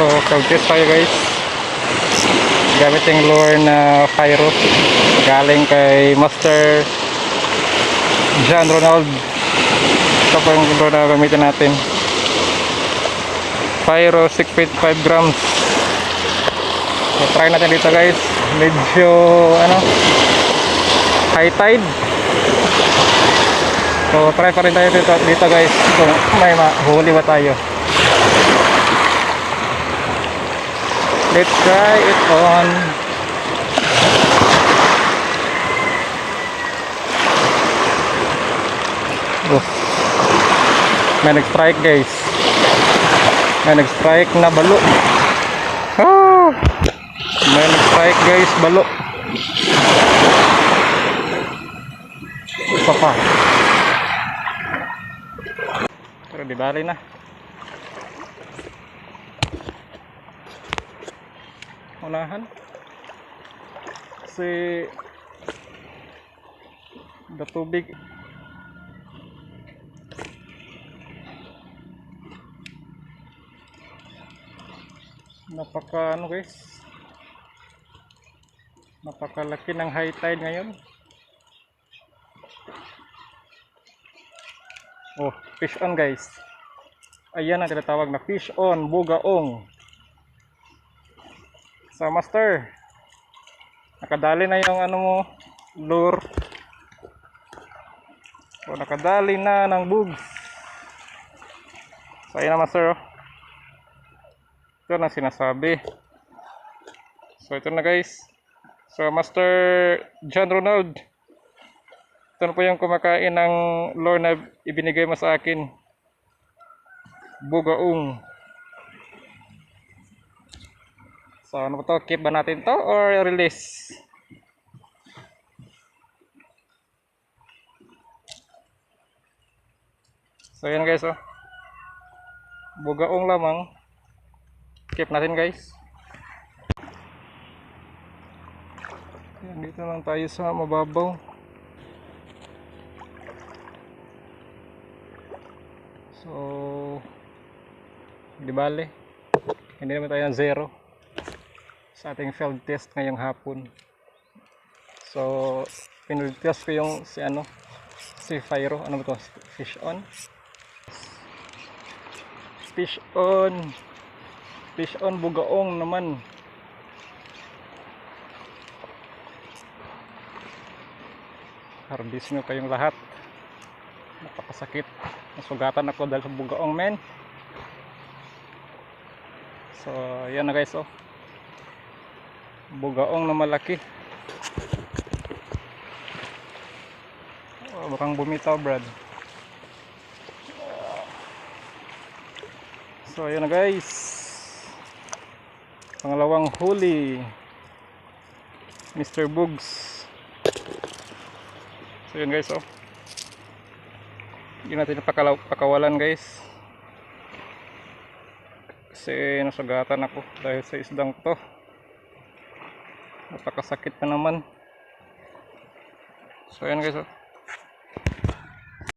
So, practice tayo guys. Gamit yung lure na Pyro. Galing kay Master John Ronald. Ito po yung lure na gamitin natin. Pyro 6.5 grams. So, try natin dito guys. Medyo high tide. So, try pa rin tayo dito guys kung may mahuli ba tayo. Let's try it on. Oh. May nag-strike guys. May nag-strike na balo. Ah! May nag-strike guys, balo. Isa pa. Pero di bali na. Unahan. Kasi tubig. Napaka guys. Napakalaki ng high tide ngayon. Oh, fish on guys. Ayan ang tinatawag na fish on, bugaong. Sa master, nakadali na yung mo, lure. So, nakadali na ng bugs. So, ayan na master. Ito na sinasabi. So, ito na guys. So, Master John Ronald. Ito na po yung kumakain ng lure na ibinigay mo sa akin. Bugaong. So, ano ba to? Keep ba natin to or release? So, yan guys, oh. Bugaong lamang. Keep natin guys. Yan, dito lang tayo sa mababaw. So, di bale. Hindi naman tayo ng zero sa ating field test ngayong hapon. So, field test ko yung si Pyro. Ano ba to? Fish on. Fish on. Fish on bugaong naman. Harvest nyo kayong lahat. Napakasakit. Nasugatan ako dahil sa bugaong men. So, yan na guys, oh. Bugaong na malaki. Oh, bakang bumitaw, Brad. So, yan na guys. Pangalawang huli. Mr. Bugs. So, yan guys, oh. Hindi natin pakawalan guys. Kasi nasugatan ako dahil sa isdang to. Napakasakit na naman. So, yan guys, oh.